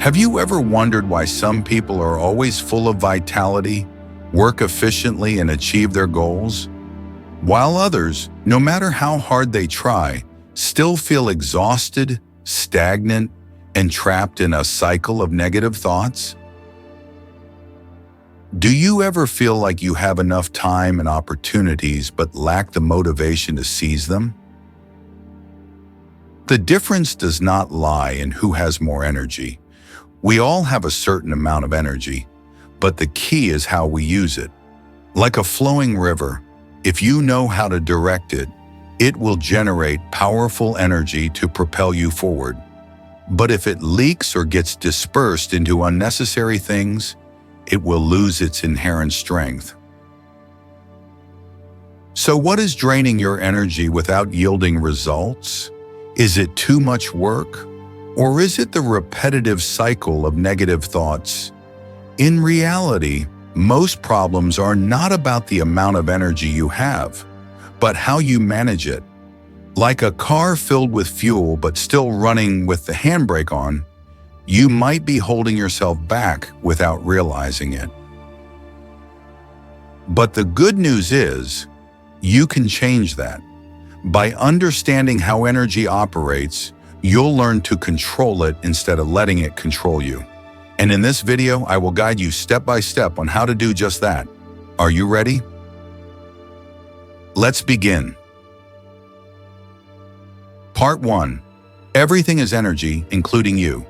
Have you ever wondered why some people are always full of vitality, work efficiently, and achieve their goals, while others, no matter how hard they try, still feel exhausted, stagnant, and trapped in a cycle of negative thoughts? Do you ever feel like you have enough time and opportunities but lack the motivation to seize them? The difference does not lie in who has more energy. We all have a certain amount of energy, but the key is how we use it. Like a flowing river, if you know how to direct it, it will generate powerful energy to propel you forward. But if it leaks or gets dispersed into unnecessary things, it will lose its inherent strength. So what is draining your energy without yielding results? Is it too much work? Or is it the repetitive cycle of negative thoughts? In reality, most problems are not about the amount of energy you have, but how you manage it. Like a car filled with fuel but still running with the handbrake on, you might be holding yourself back without realizing it. But the good news is, you can change that. By understanding how energy operates, you'll learn to control it instead of letting it control you. And in this video, I will guide you step by step on how to do just that. Are you ready? Let's begin. Part 1. Everything is energy, including you.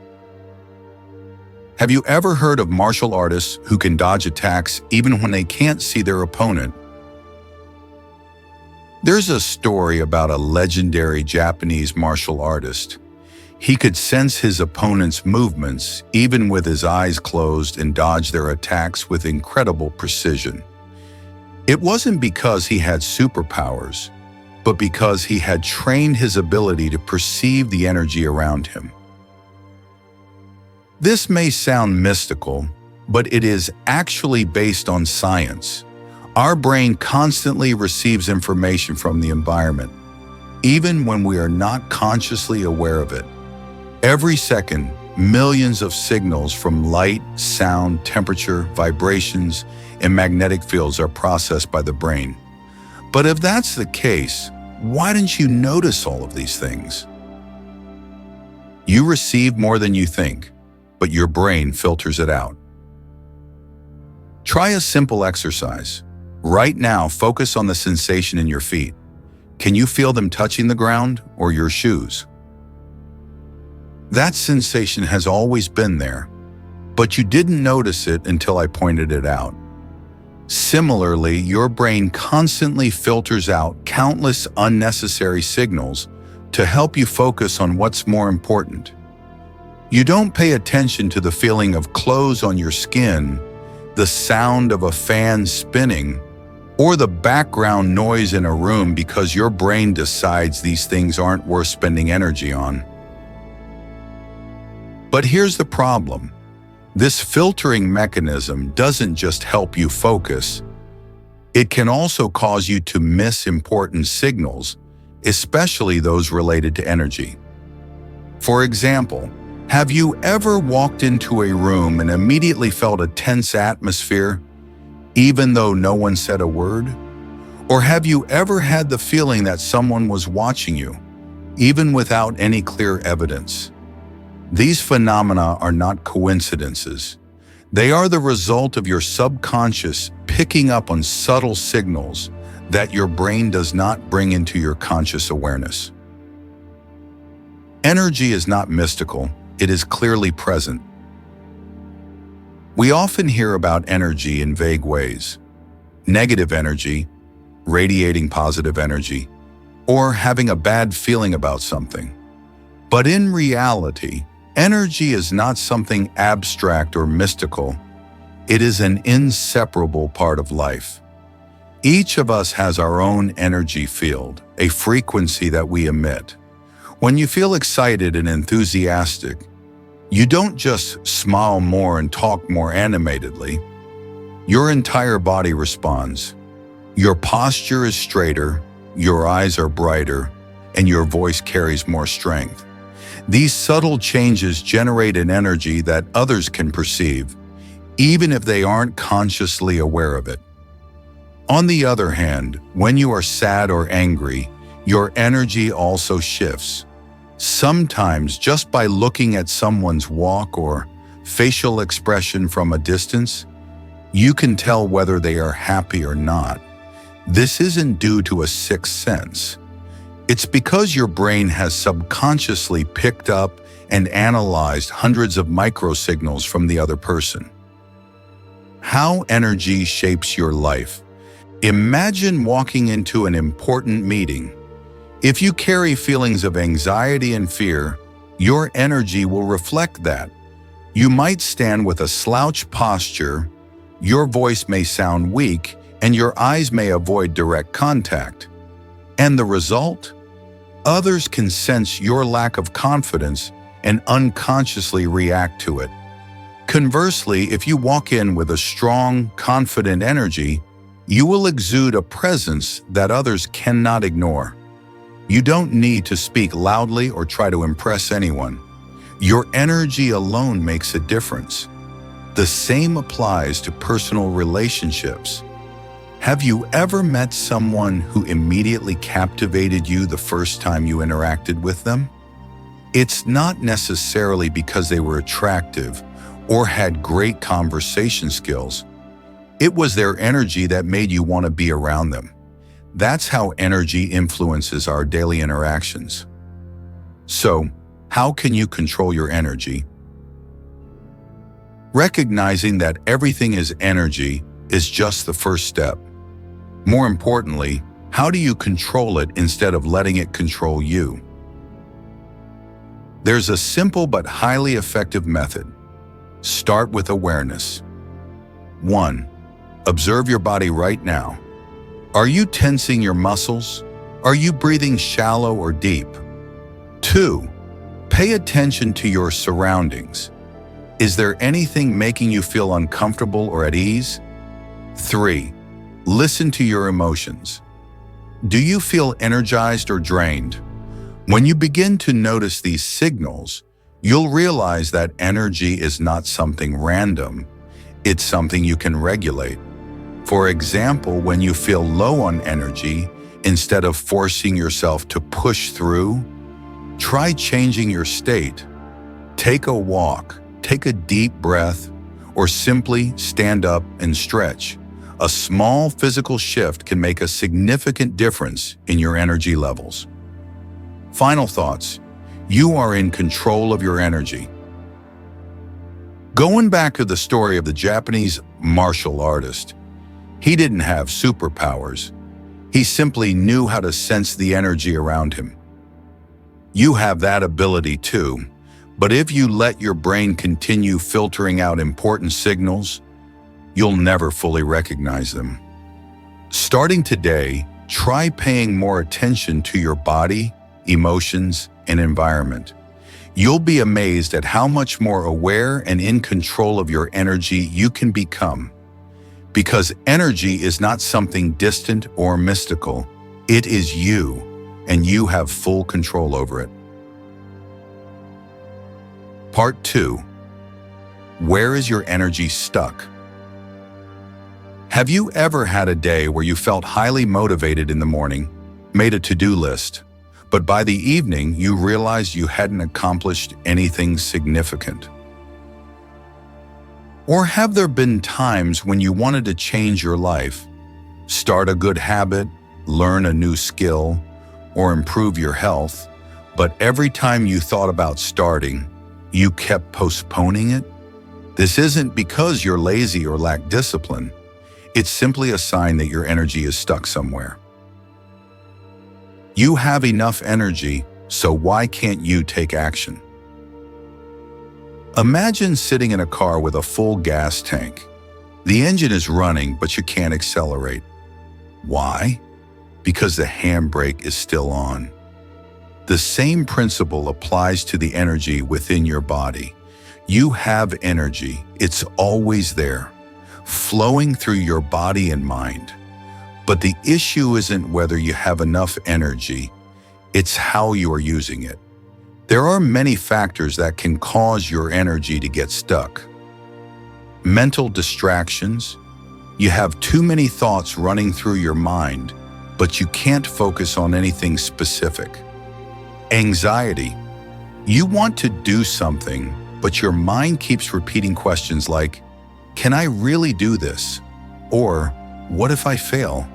Have you ever heard of martial artists who can dodge attacks even when they can't see their opponent? There's a story about a legendary Japanese martial artist. He could sense his opponent's movements even with his eyes closed and dodge their attacks with incredible precision. It wasn't because he had superpowers, but because he had trained his ability to perceive the energy around him. This may sound mystical, but it is actually based on science. Our brain constantly receives information from the environment, even when we are not consciously aware of it. Every second, millions of signals from light, sound, temperature, vibrations, and magnetic fields are processed by the brain. But if that's the case, why didn't you notice all of these things? You receive more than you think, but your brain filters it out. Try a simple exercise. Right now, focus on the sensation in your feet. Can you feel them touching the ground or your shoes? That sensation has always been there, but you didn't notice it until I pointed it out. Similarly, your brain constantly filters out countless unnecessary signals to help you focus on what's more important. You don't pay attention to the feeling of clothes on your skin, the sound of a fan spinning, or the background noise in a room because your brain decides these things aren't worth spending energy on. But here's the problem. This filtering mechanism doesn't just help you focus. It can also cause you to miss important signals, especially those related to energy. For example, have you ever walked into a room and immediately felt a tense atmosphere, even though no one said a word? Or have you ever had the feeling that someone was watching you, even without any clear evidence? These phenomena are not coincidences. They are the result of your subconscious picking up on subtle signals that your brain does not bring into your conscious awareness. Energy is not mystical. It is clearly present. We often hear about energy in vague ways. Negative energy, radiating positive energy, or having a bad feeling about something. But in reality, energy is not something abstract or mystical. It is an inseparable part of life. Each of us has our own energy field, a frequency that we emit. When you feel excited and enthusiastic, you don't just smile more and talk more animatedly. Your entire body responds. Your posture is straighter, your eyes are brighter, and your voice carries more strength. These subtle changes generate an energy that others can perceive, even if they aren't consciously aware of it. On the other hand, when you are sad or angry, your energy also shifts. Sometimes just by looking at someone's walk or facial expression from a distance, you can tell whether they are happy or not. This isn't due to a sixth sense. It's because your brain has subconsciously picked up and analyzed hundreds of microsignals from the other person. How energy shapes your life. Imagine walking into an important meeting. If you carry feelings of anxiety and fear, your energy will reflect that. You might stand with a slouched posture, your voice may sound weak, and your eyes may avoid direct contact. And the result? Others can sense your lack of confidence and unconsciously react to it. Conversely, if you walk in with a strong, confident energy, you will exude a presence that others cannot ignore. You don't need to speak loudly or try to impress anyone. Your energy alone makes a difference. The same applies to personal relationships. Have you ever met someone who immediately captivated you the first time you interacted with them? It's not necessarily because they were attractive or had great conversation skills. It was their energy that made you want to be around them. That's how energy influences our daily interactions. So, how can you control your energy? Recognizing that everything is energy is just the first step. More importantly, how do you control it instead of letting it control you? There's a simple but highly effective method. Start with awareness. 1. Observe your body right now. Are you tensing your muscles? Are you breathing shallow or deep? 2. Pay attention to your surroundings. Is there anything making you feel uncomfortable or at ease? 3. Listen to your emotions. Do you feel energized or drained? When you begin to notice these signals, you'll realize that energy is not something random. It's something you can regulate. For example, when you feel low on energy, instead of forcing yourself to push through, try changing your state. Take a walk, take a deep breath, or simply stand up and stretch. A small physical shift can make a significant difference in your energy levels. Final thoughts. You are in control of your energy. Going back to the story of the Japanese martial artist, he didn't have superpowers. He simply knew how to sense the energy around him. You have that ability too, but if you let your brain continue filtering out important signals, you'll never fully recognize them. Starting today, try paying more attention to your body, emotions, and environment. You'll be amazed at how much more aware and in control of your energy you can become. Because energy is not something distant or mystical. It is you, and you have full control over it. Part 2. Where is your energy stuck? Have you ever had a day where you felt highly motivated in the morning, made a to-do list, but by the evening you realized you hadn't accomplished anything significant? Or have there been times when you wanted to change your life, start a good habit, learn a new skill, or improve your health, but every time you thought about starting, you kept postponing it? This isn't because you're lazy or lack discipline. It's simply a sign that your energy is stuck somewhere. You have enough energy, so why can't you take action? Imagine sitting in a car with a full gas tank. The engine is running, but you can't accelerate. Why? Because the handbrake is still on. The same principle applies to the energy within your body. You have energy. It's always there, flowing through your body and mind. But the issue isn't whether you have enough energy, it's how you are using it. There are many factors that can cause your energy to get stuck. Mental distractions. You have too many thoughts running through your mind, but you can't focus on anything specific. Anxiety. You want to do something, but your mind keeps repeating questions like, "Can I really do this?" Or, "What if I fail?"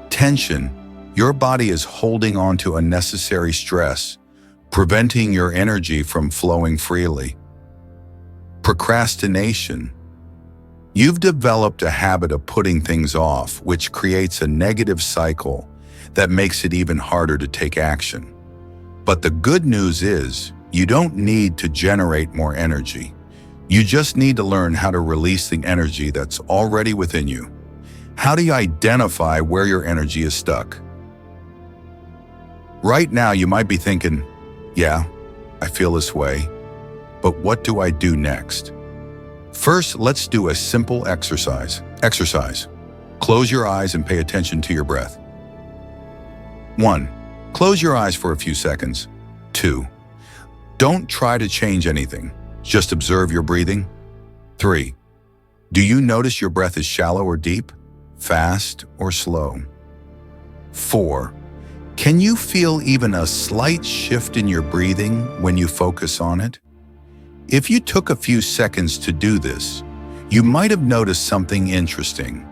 Tension. Your body is holding on to unnecessary stress, preventing your energy from flowing freely. Procrastination. You've developed a habit of putting things off, which creates a negative cycle that makes it even harder to take action. But the good news is, you don't need to generate more energy. You just need to learn how to release the energy that's already within you. How do you identify where your energy is stuck? Right now, you might be thinking, "Yeah, I feel this way, but what do I do next?" First, let's do a simple exercise. Close your eyes and pay attention to your breath. 1. Close your eyes for a few seconds. 2. Don't try to change anything. Just observe your breathing. 3. Do you notice your breath is shallow or deep, fast or slow? 4. Can you feel even a slight shift in your breathing when you focus on it? If you took a few seconds to do this, you might have noticed something interesting.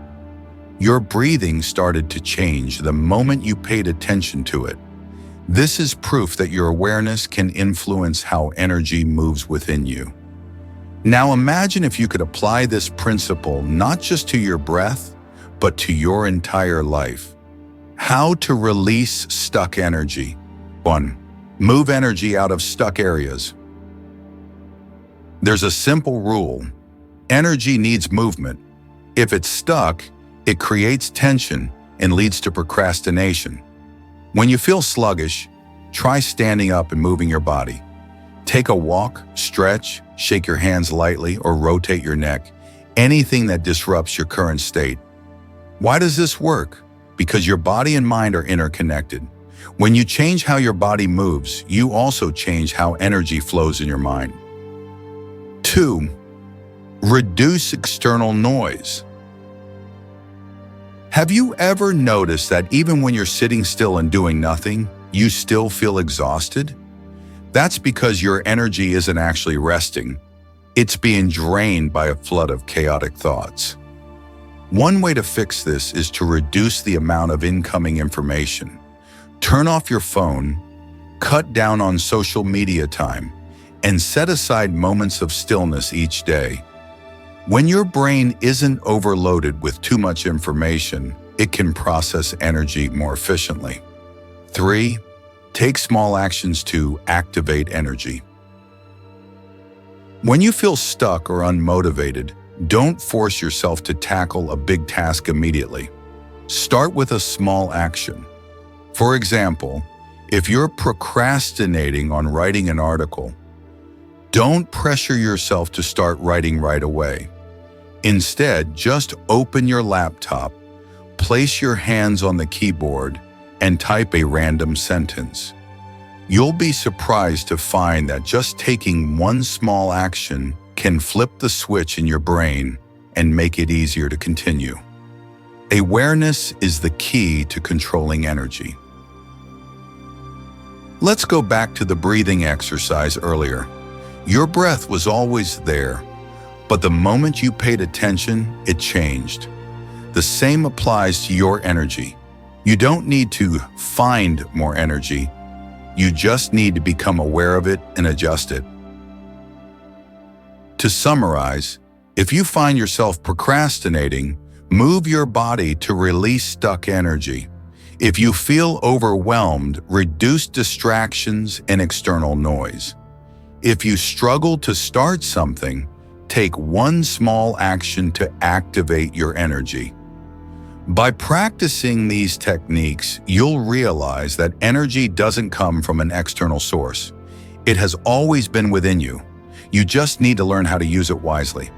Your breathing started to change the moment you paid attention to it. This is proof that your awareness can influence how energy moves within you. Now imagine if you could apply this principle not just to your breath, but to your entire life. How to release stuck energy. 1. Move energy out of stuck areas. There's a simple rule. Energy needs movement. If it's stuck, it creates tension and leads to procrastination. When you feel sluggish, try standing up and moving your body. Take a walk, stretch, shake your hands lightly, or rotate your neck. Anything that disrupts your current state. Why does this work? Because your body and mind are interconnected. When you change how your body moves, you also change how energy flows in your mind. 2. Reduce external noise. Have you ever noticed that even when you're sitting still and doing nothing, you still feel exhausted? That's because your energy isn't actually resting. It's being drained by a flood of chaotic thoughts. One way to fix this is to reduce the amount of incoming information. Turn off your phone, cut down on social media time, and set aside moments of stillness each day. When your brain isn't overloaded with too much information, it can process energy more efficiently. 3. Take small actions to activate energy. When you feel stuck or unmotivated, don't force yourself to tackle a big task immediately. Start with a small action. For example, if you're procrastinating on writing an article, don't pressure yourself to start writing right away. Instead, just open your laptop, place your hands on the keyboard, and type a random sentence. You'll be surprised to find that just taking one small action can flip the switch in your brain and make it easier to continue. Awareness is the key to controlling energy. Let's go back to the breathing exercise earlier. Your breath was always there, but the moment you paid attention, it changed. The same applies to your energy. You don't need to find more energy. You just need to become aware of it and adjust it. To summarize, if you find yourself procrastinating, move your body to release stuck energy. If you feel overwhelmed, reduce distractions and external noise. If you struggle to start something, take one small action to activate your energy. By practicing these techniques, you'll realize that energy doesn't come from an external source. It has always been within you. You just need to learn how to use it wisely.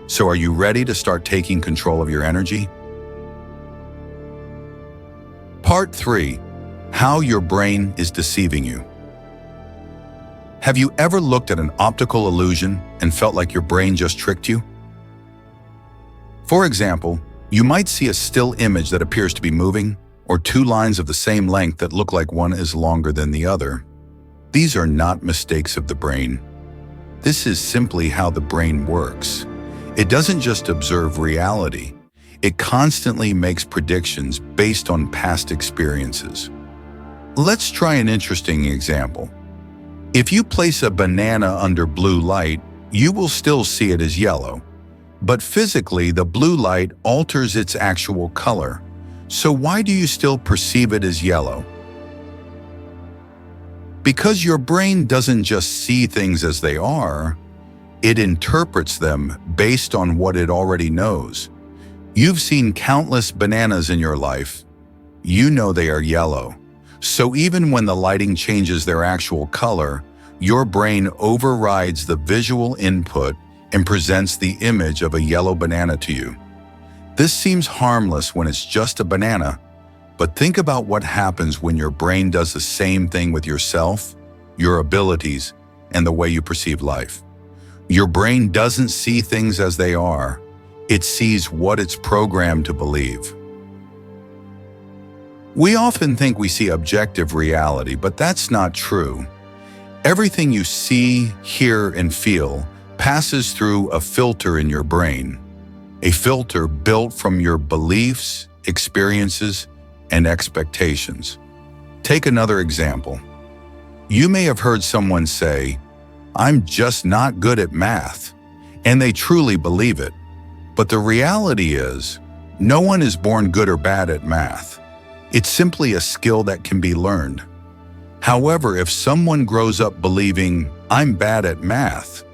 So are you ready to start taking control of your energy? Part 3. How your brain is deceiving you. Have you ever looked at an optical illusion and felt like your brain just tricked you? For example, you might see a still image that appears to be moving, or two lines of the same length that look like one is longer than the other. These are not mistakes of the brain. This is simply how the brain works. It doesn't just observe reality. It constantly makes predictions based on past experiences. Let's try an interesting example. If you place a banana under blue light, you will still see it as yellow. But physically, the blue light alters its actual color. So why do you still perceive it as yellow? Because your brain doesn't just see things as they are, it interprets them based on what it already knows. You've seen countless bananas in your life. You know they are yellow. So even when the lighting changes their actual color, your brain overrides the visual input and presents the image of a yellow banana to you. This seems harmless when it's just a banana, but think about what happens when your brain does the same thing with yourself, your abilities, and the way you perceive life. Your brain doesn't see things as they are. It sees what it's programmed to believe. We often think we see objective reality, but that's not true. Everything you see, hear, and feel passes through a filter in your brain. A filter built from your beliefs, experiences, and expectations. Take another example. You may have heard someone say, "I'm just not good at math," and they truly believe it. But the reality is, no one is born good or bad at math. It's simply a skill that can be learned. However, if someone grows up believing, "I'm bad at math,"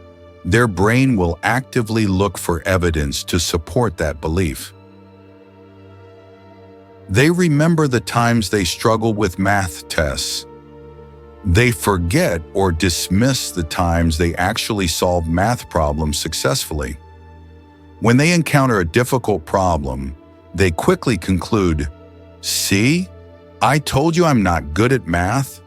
their brain will actively look for evidence to support that belief. They remember the times they struggle with math tests. They forget or dismiss the times they actually solve math problems successfully. When they encounter a difficult problem, they quickly conclude, "See, I told you I'm not good at math."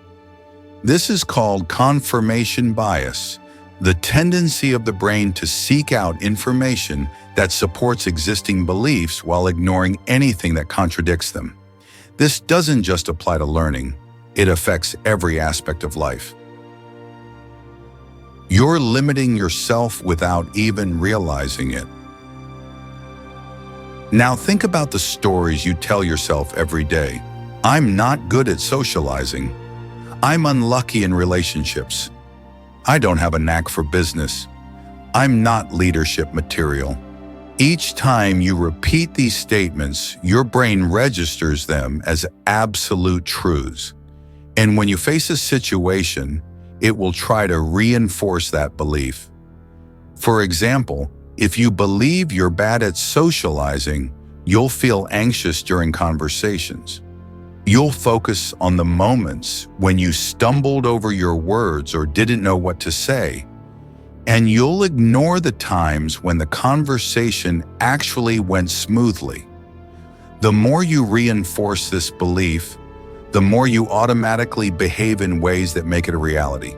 This is called confirmation bias, the tendency of the brain to seek out information that supports existing beliefs while ignoring anything that contradicts them. This doesn't just apply to learning, it affects every aspect of life. You're limiting yourself without even realizing it. Now think about the stories you tell yourself every day. "I'm not good at socializing. I'm unlucky in relationships. I don't have a knack for business. I'm not leadership material." Each time you repeat these statements, your brain registers them as absolute truths. And when you face a situation, it will try to reinforce that belief. For example, if you believe you're bad at socializing, you'll feel anxious during conversations. You'll focus on the moments when you stumbled over your words or didn't know what to say. And you'll ignore the times when the conversation actually went smoothly. The more you reinforce this belief, the more you automatically behave in ways that make it a reality.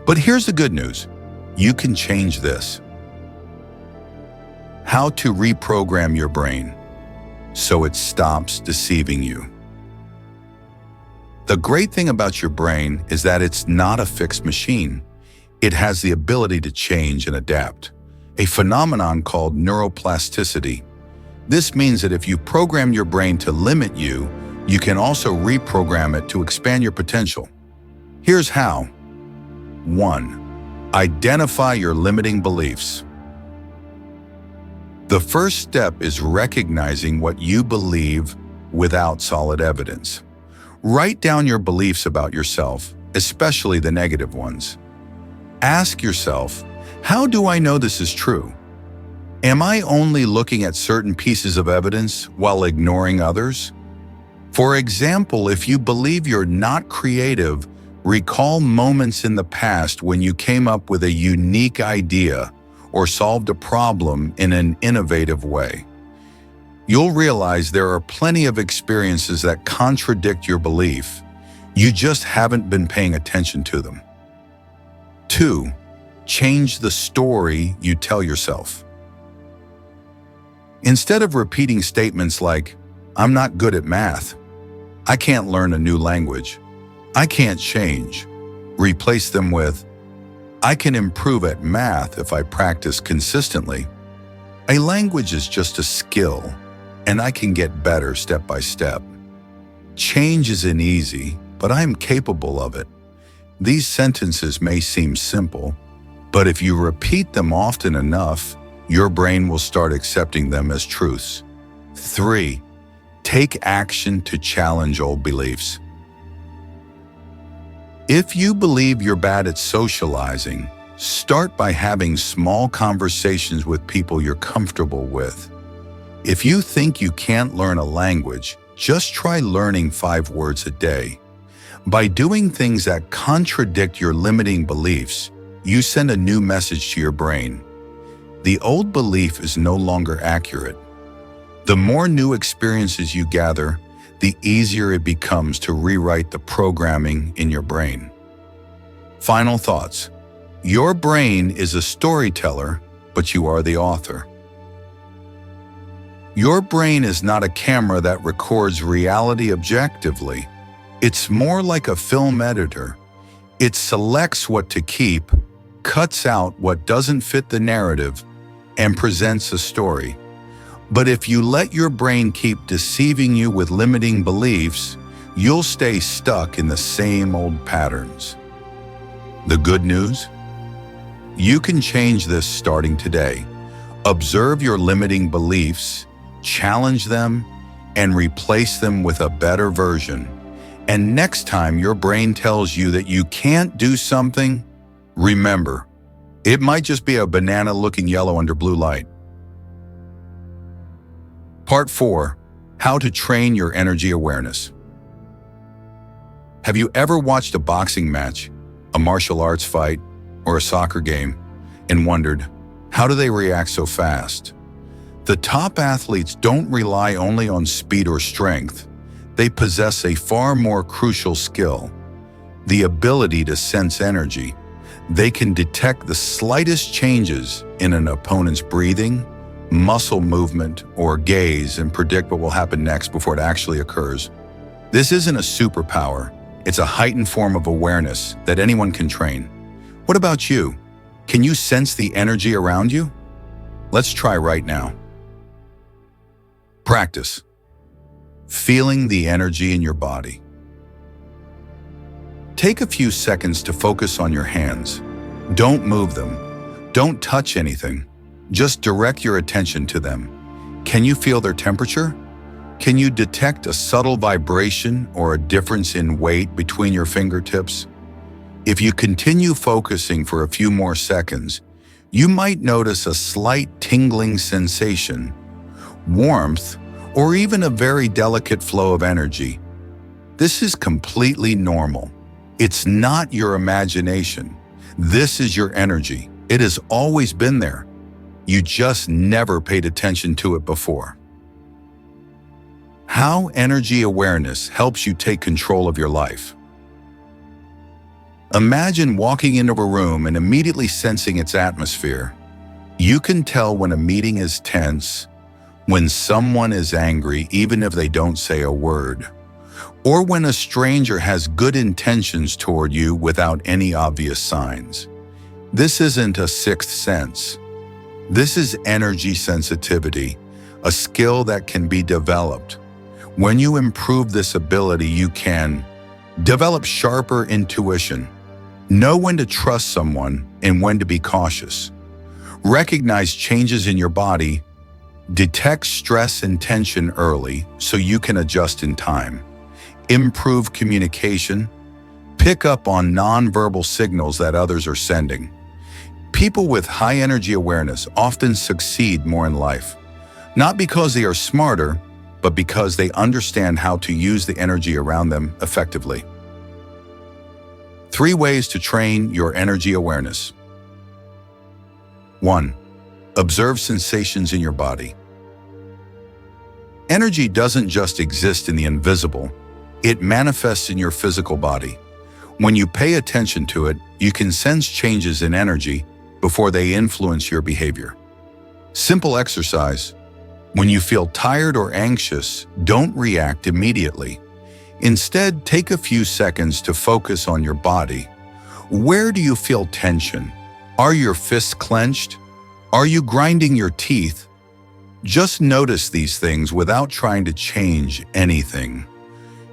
But here's the good news. You can change this. How to reprogram your brain so it stops deceiving you. The great thing about your brain is that it's not a fixed machine. It has the ability to change and adapt, a phenomenon called neuroplasticity. This means that if you program your brain to limit you, you can also reprogram it to expand your potential. Here's how. 1. Identify your limiting beliefs. The first step is recognizing what you believe without solid evidence. Write down your beliefs about yourself, especially the negative ones. Ask yourself, how do I know this is true? Am I only looking at certain pieces of evidence while ignoring others? For example, if you believe you're not creative, recall moments in the past when you came up with a unique idea or solved a problem in an innovative way. You'll realize there are plenty of experiences that contradict your belief. You just haven't been paying attention to them. 2. Change the story you tell yourself. Instead of repeating statements like, "I'm not good at math," "I can't learn a new language," "I can't change," replace them with, "I can improve at math if I practice consistently. A language is just a skill, and I can get better step by step. Change isn't easy, but I am capable of it." These sentences may seem simple, but if you repeat them often enough, your brain will start accepting them as truths. 3. Take action to challenge old beliefs. If you believe you're bad at socializing, start by having small conversations with people you're comfortable with. If you think you can't learn a language, just try learning 5 words a day. By doing things that contradict your limiting beliefs, you send a new message to your brain. The old belief is no longer accurate. The more new experiences you gather, the easier it becomes to rewrite the programming in your brain. Final thoughts. Your brain is a storyteller, but you are the author. Your brain is not a camera that records reality objectively. It's more like a film editor. It selects what to keep, cuts out what doesn't fit the narrative, and presents a story. But if you let your brain keep deceiving you with limiting beliefs, you'll stay stuck in the same old patterns. The good news? You can change this starting today. Observe your limiting beliefs, challenge them, and replace them with a better version. And next time your brain tells you that you can't do something, remember, it might just be a banana looking yellow under blue light. Part 4. How to train your energy awareness. Have you ever watched a boxing match, a martial arts fight, or a soccer game, and wondered, how do they react so fast? The top athletes don't rely only on speed or strength. They possess a far more crucial skill, the ability to sense energy. They can detect the slightest changes in an opponent's breathing, muscle movement, or gaze and predict what will happen next before it actually occurs. This isn't a superpower. It's a heightened form of awareness that anyone can train. What about you? Can you sense the energy around you? Let's try right now. Practice. Feeling the energy in your body. Take a few seconds to focus on your hands. Don't move them. Don't touch anything. Just direct your attention to them. Can you feel their temperature? Can you detect a subtle vibration or a difference in weight between your fingertips? If you continue focusing for a few more seconds, you might notice a slight tingling sensation, warmth, or even a very delicate flow of energy. This is completely normal. It's not your imagination. This is your energy. It has always been there. You just never paid attention to it before. How energy awareness helps you take control of your life. Imagine walking into a room and immediately sensing its atmosphere. You can tell when a meeting is tense, when someone is angry even if they don't say a word, or when a stranger has good intentions toward you without any obvious signs. This isn't a sixth sense. This is energy sensitivity, a skill that can be developed. When you improve this ability, you can develop sharper intuition, know when to trust someone and when to be cautious, recognize changes in your body, detect stress and tension early so you can adjust in time, improve communication, pick up on nonverbal signals that others are sending. People with high energy awareness often succeed more in life, not because they are smarter, but because they understand how to use the energy around them effectively. 3 ways to train your energy awareness. 1. Observe sensations in your body. Energy doesn't just exist in the invisible, it manifests in your physical body. When you pay attention to it, you can sense changes in energy before they influence your behavior. Simple exercise. When you feel tired or anxious, don't react immediately. Instead, take a few seconds to focus on your body. Where do you feel tension? Are your fists clenched? Are you grinding your teeth? Just notice these things without trying to change anything.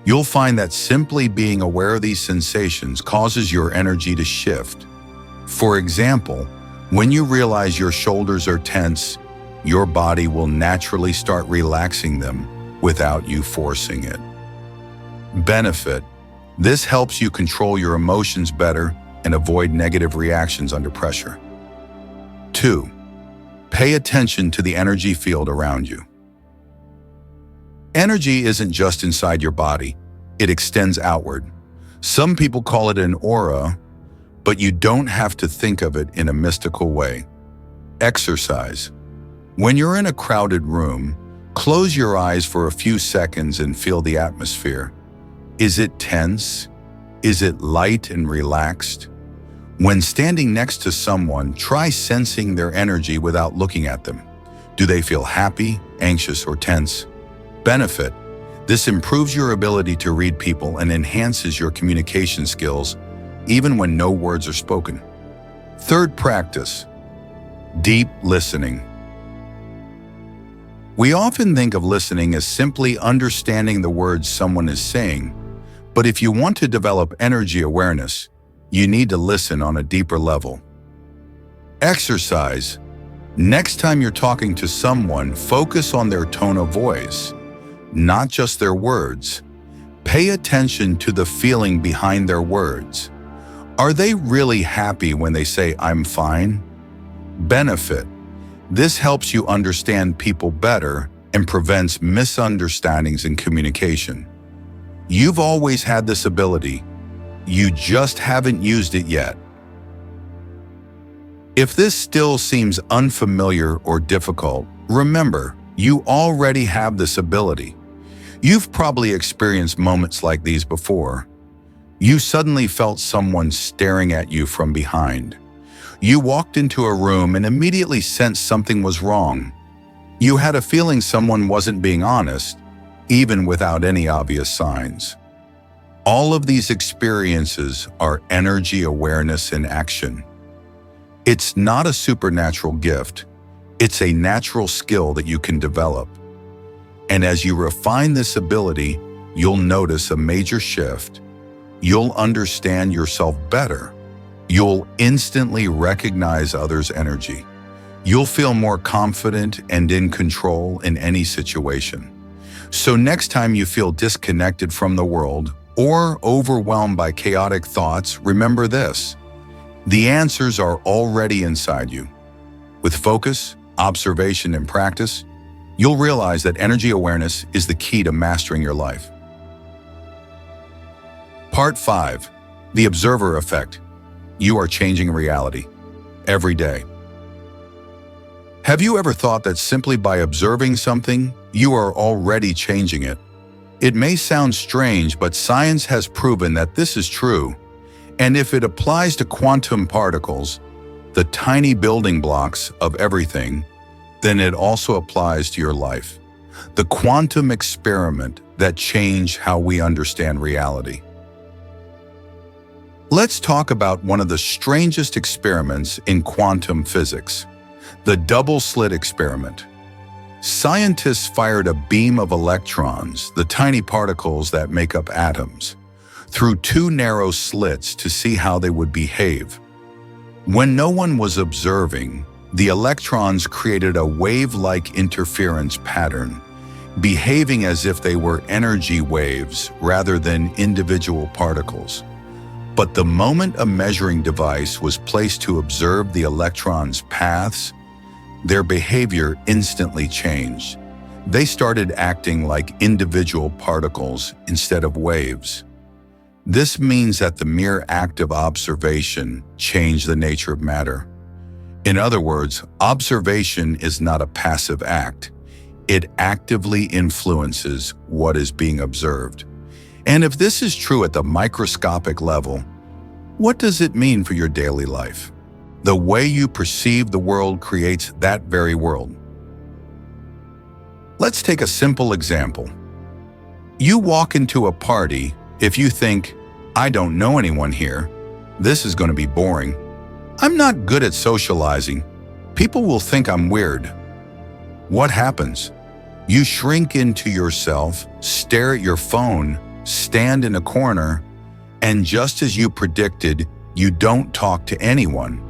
You'll find that simply being aware of these sensations causes your energy to shift. For example, when you realize your shoulders are tense, your body will naturally start relaxing them without you forcing it. Benefit. This helps you control your emotions better and avoid negative reactions under pressure. 2. Pay attention to the energy field around you. Energy isn't just inside your body, it extends outward. Some people call it an aura, but you don't have to think of it in a mystical way. Exercise. When you're in a crowded room, close your eyes for a few seconds and feel the atmosphere. Is it tense? Is it light and relaxed? When standing next to someone, try sensing their energy without looking at them. Do they feel happy, anxious, or tense? Benefit. This improves your ability to read people and enhances your communication skills, even when no words are spoken. Third practice. Deep listening. We often think of listening as simply understanding the words someone is saying, but if you want to develop energy awareness, you need to listen on a deeper level. Exercise. Next time you're talking to someone, focus on their tone of voice, not just their words. Pay attention to the feeling behind their words. Are they really happy when they say, "I'm fine"? Benefit. This helps you understand people better and prevents misunderstandings in communication. You've always had this ability. You just haven't used it yet. If this still seems unfamiliar or difficult, remember, you already have this ability. You've probably experienced moments like these before. You suddenly felt someone staring at you from behind. You walked into a room and immediately sensed something was wrong. You had a feeling someone wasn't being honest, even without any obvious signs. All of these experiences are energy awareness in action. It's not a supernatural gift. It's a natural skill that you can develop. And as you refine this ability, you'll notice a major shift. You'll understand yourself better. You'll instantly recognize others' energy. You'll feel more confident and in control in any situation. So next time you feel disconnected from the world or overwhelmed by chaotic thoughts, remember this. The answers are already inside you. With focus, observation, and practice, you'll realize that energy awareness is the key to mastering your life. Part 5. The Observer Effect. You are changing reality every day. Have you ever thought that simply by observing something, you are already changing it? It may sound strange, but science has proven that this is true. And if it applies to quantum particles, the tiny building blocks of everything, then it also applies to your life. The quantum experiment that changed how we understand reality. Let's talk about one of the strangest experiments in quantum physics, the double-slit experiment. Scientists fired a beam of electrons, the tiny particles that make up atoms, through two narrow slits to see how they would behave. When no one was observing, the electrons created a wave-like interference pattern, behaving as if they were energy waves rather than individual particles. But the moment a measuring device was placed to observe the electrons' paths, their behavior instantly changed. They started acting like individual particles instead of waves. This means that the mere act of observation changed the nature of matter. In other words, observation is not a passive act. It actively influences what is being observed. And if this is true at the microscopic level, What does it mean for your daily life? The way you perceive the world creates that very world. Let's take a simple example. You walk into a party. If you think, I don't know anyone here, this is going to be boring. I'm not good at socializing. People will think I'm weird. What happens? You shrink into yourself, stare at your phone, stand in a corner, and just as you predicted, you don't talk to anyone.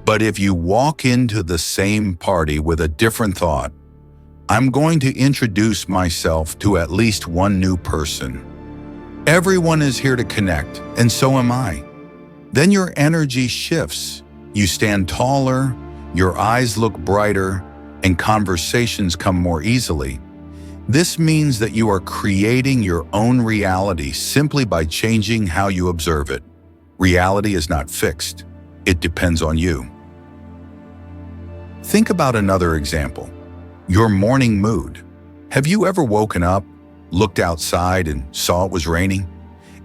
But if you walk into the same party with a different thought, I'm going to introduce myself to at least one new person. Everyone is here to connect, and so am I. Then your energy shifts. You stand taller, your eyes look brighter, and conversations come more easily. This means that you are creating your own reality simply by changing how you observe it. Reality is not fixed. It depends on you. Think about another example. Your morning mood. Have you ever woken up, looked outside and saw it was raining,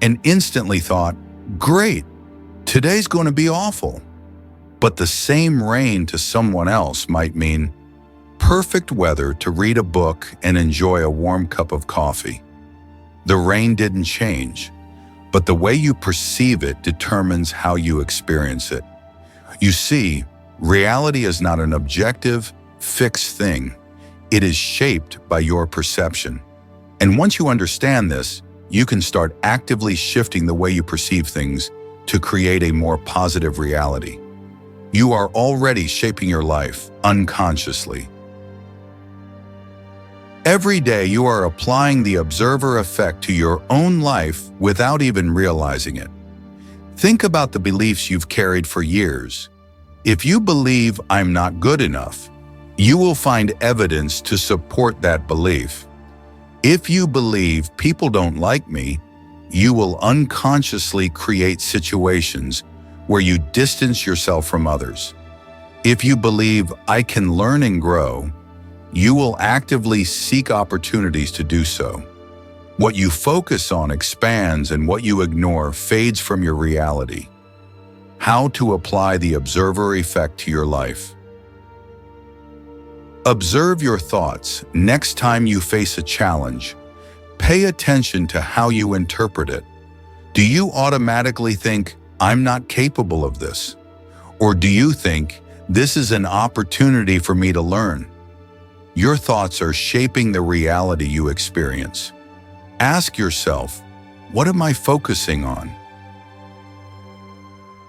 and instantly thought, great, today's going to be awful. But the same rain to someone else might mean perfect weather to read a book and enjoy a warm cup of coffee. The rain didn't change, but the way you perceive it determines how you experience it. You see, reality is not an objective, fixed thing. It is shaped by your perception. And once you understand this, you can start actively shifting the way you perceive things to create a more positive reality. You are already shaping your life unconsciously. Every day you are applying the observer effect to your own life without even realizing it. Think about the beliefs you've carried for years. If you believe I'm not good enough, you will find evidence to support that belief. If you believe people don't like me, you will unconsciously create situations where you distance yourself from others. If you believe I can learn and grow, you will actively seek opportunities to do so. What you focus on expands and what you ignore fades from your reality. How to apply the observer effect to your life. Observe your thoughts next time you face a challenge. Pay attention to how you interpret it. Do you automatically think, I'm not capable of this? Or do you think, this is an opportunity for me to learn? Your thoughts are shaping the reality you experience. Ask yourself, what am I focusing on?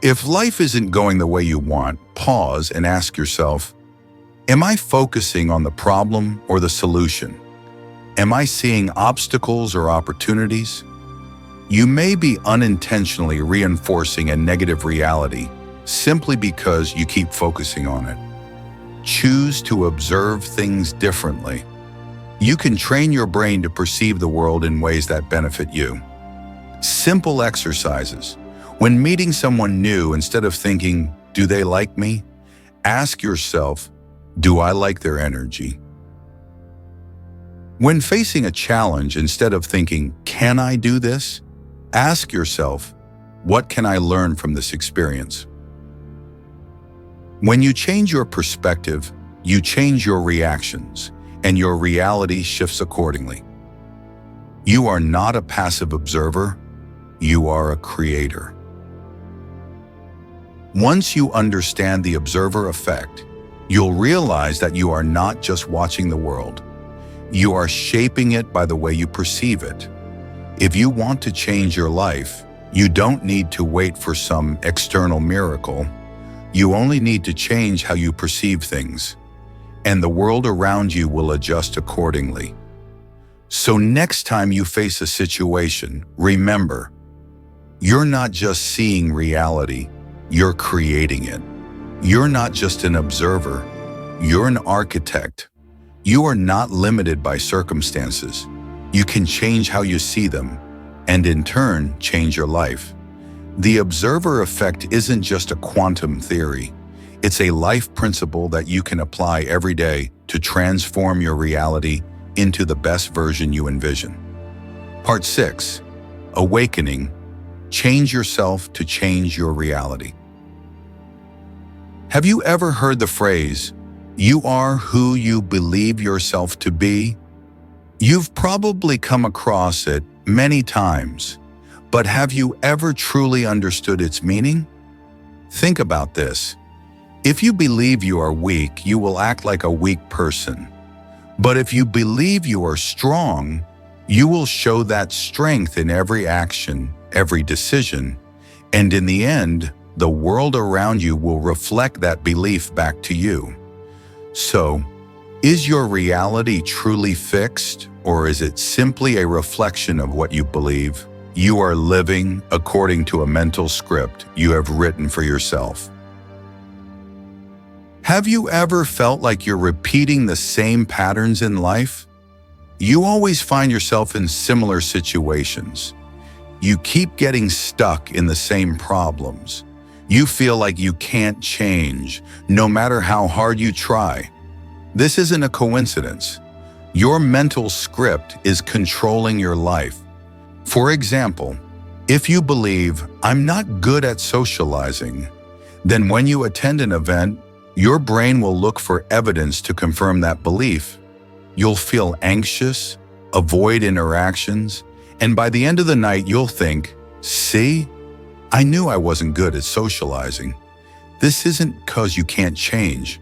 If life isn't going the way you want, pause and ask yourself, am I focusing on the problem or the solution? Am I seeing obstacles or opportunities? You may be unintentionally reinforcing a negative reality simply because you keep focusing on it. Choose to observe things differently. You can train your brain to perceive the world in ways that benefit you. Simple exercises. When meeting someone new, instead of thinking, do they like me? Ask yourself, do I like their energy? When facing a challenge, instead of thinking, can I do this? Ask yourself, what can I learn from this experience? When you change your perspective, you change your reactions, and your reality shifts accordingly. You are not a passive observer, you are a creator. Once you understand the observer effect, you'll realize that you are not just watching the world. You are shaping it by the way you perceive it. If you want to change your life, you don't need to wait for some external miracle. You only need to change how you perceive things, and the world around you will adjust accordingly. So next time you face a situation, remember, you're not just seeing reality, you're creating it. You're not just an observer, you're an architect. You are not limited by circumstances. You can change how you see them, and in turn, change your life. The observer effect isn't just a quantum theory. It's a life principle that you can apply every day to transform your reality into the best version you envision. Part 6. Awakening. Change yourself to change your reality. Have you ever heard the phrase, "You are who you believe yourself to be"? You've probably come across it many times, but have you ever truly understood its meaning? Think about this. If you believe you are weak, you will act like a weak person. But if you believe you are strong, you will show that strength in every action, every decision, and in the end, the world around you will reflect that belief back to you. So, is your reality truly fixed, or is it simply a reflection of what you believe? You are living according to a mental script you have written for yourself. Have you ever felt like you're repeating the same patterns in life? You always find yourself in similar situations. You keep getting stuck in the same problems. You feel like you can't change, no matter how hard you try. This isn't a coincidence. Your mental script is controlling your life. For example, if you believe, "I'm not good at socializing," then when you attend an event, your brain will look for evidence to confirm that belief. You'll feel anxious, avoid interactions, and by the end of the night, you'll think, "See? I knew I wasn't good at socializing." This isn't because you can't change.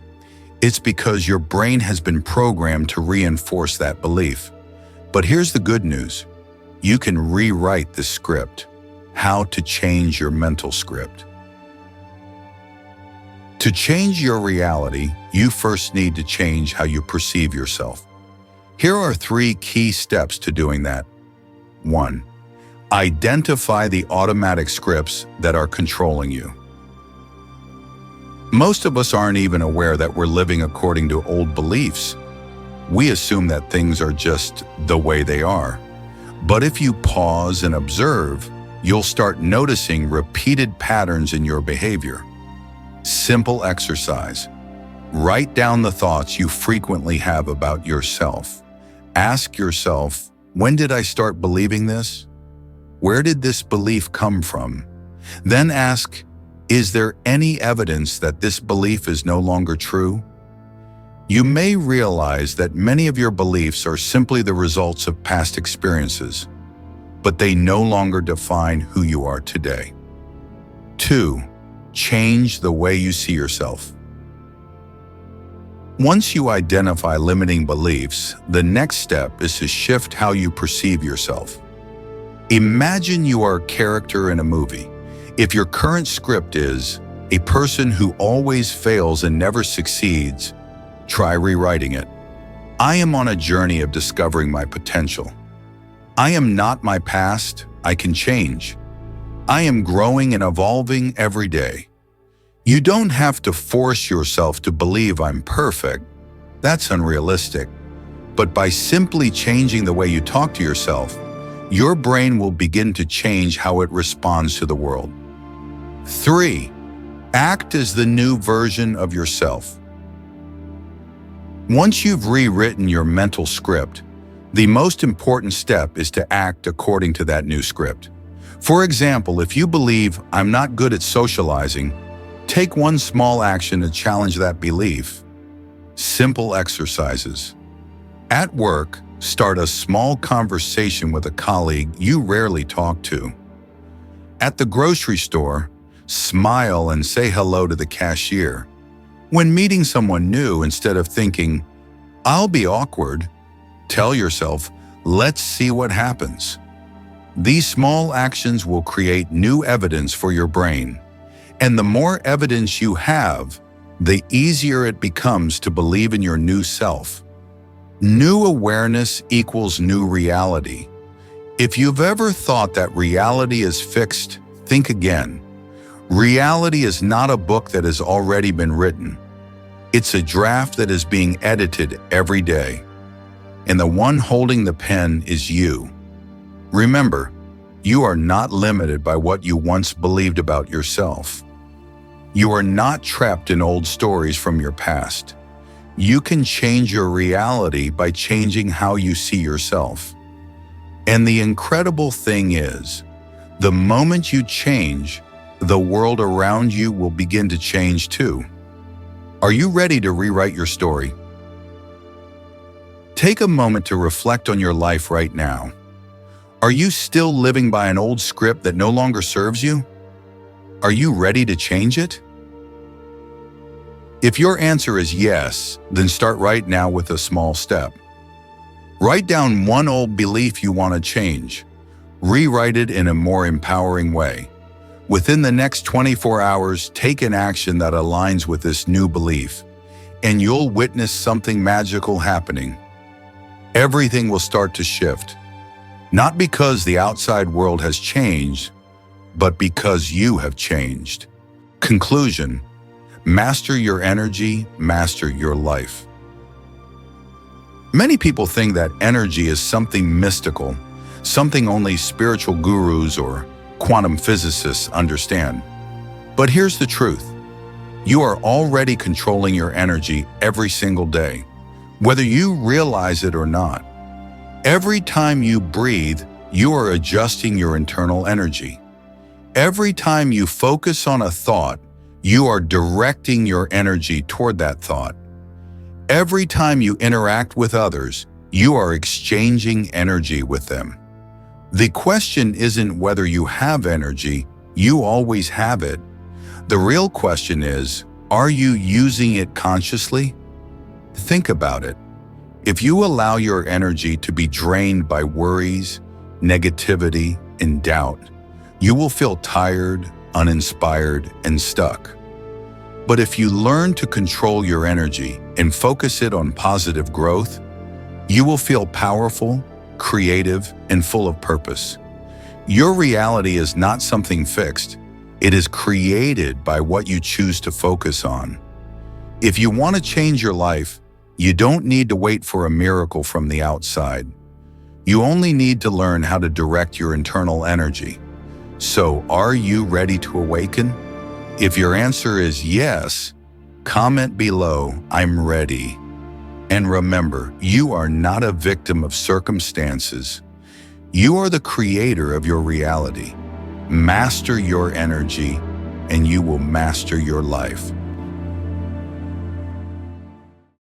It's because your brain has been programmed to reinforce that belief. But here's the good news. You can rewrite the script. How to change your mental script. To change your reality, you first need to change how you perceive yourself. Here are 3 key steps to doing that. 1. Identify the automatic scripts that are controlling you. Most of us aren't even aware that we're living according to old beliefs. We assume that things are just the way they are. But if you pause and observe, you'll start noticing repeated patterns in your behavior. Simple exercise. Write down the thoughts you frequently have about yourself. Ask yourself, when did I start believing this? Where did this belief come from? Then ask, is there any evidence that this belief is no longer true? You may realize that many of your beliefs are simply the results of past experiences, but they no longer define who you are today. 2. Change the way you see yourself. Once you identify limiting beliefs, the next step is to shift how you perceive yourself. Imagine you are a character in a movie. If your current script is a person who always fails and never succeeds, try rewriting it. I am on a journey of discovering my potential. I am not my past, I can change. I am growing and evolving every day. You don't have to force yourself to believe I'm perfect. That's unrealistic. But by simply changing the way you talk to yourself, your brain will begin to change how it responds to the world. 3. Act as the new version of yourself. Once you've rewritten your mental script, the most important step is to act according to that new script. For example, if you believe, "I'm not good at socializing," take one small action to challenge that belief. Simple exercises. At work, start a small conversation with a colleague you rarely talk to. At the grocery store, smile and say hello to the cashier. When meeting someone new, instead of thinking, "I'll be awkward," tell yourself, "Let's see what happens." These small actions will create new evidence for your brain. And the more evidence you have, the easier it becomes to believe in your new self. New awareness equals new reality. If you've ever thought that reality is fixed, think again. Reality is not a book that has already been written. It's a draft that is being edited every day. And the one holding the pen is you. Remember, you are not limited by what you once believed about yourself. You are not trapped in old stories from your past. You can change your reality by changing how you see yourself. And the incredible thing is, The moment you change, the world around you will begin to change too. Are you ready to rewrite your story? Take a moment to reflect on your life right now. Are you still living by an old script that no longer serves you? Are you ready to change it? If your answer is yes, then start right now with a small step. Write down one old belief you want to change. Rewrite it in a more empowering way. Within the next 24 hours, take an action that aligns with this new belief, and you'll witness something magical happening. Everything will start to shift, not because the outside world has changed, but because you have changed. Conclusion: master your energy, master your life. Many people think that energy is something mystical, something only spiritual gurus or quantum physicists understand. But here's the truth. You are already controlling your energy every single day, whether you realize it or not. Every time you breathe, you are adjusting your internal energy. Every time you focus on a thought, you are directing your energy toward that thought. Every time you interact with others, you are exchanging energy with them. The question isn't whether you have energy, you always have it. The real question is, are you using it consciously? Think about it. If you allow your energy to be drained by worries, negativity, and doubt, you will feel tired, uninspired, and stuck. But if you learn to control your energy and focus it on positive growth, you will feel powerful, creative, and full of purpose. Your reality is not something fixed. It is created by what you choose to focus on. If you want to change your life, you don't need to wait for a miracle from the outside. You only need to learn how to direct your internal energy. So, are you ready to awaken? If your answer is yes, comment below, "I'm ready." And remember, you are not a victim of circumstances. You are the creator of your reality. Master your energy, and you will master your life.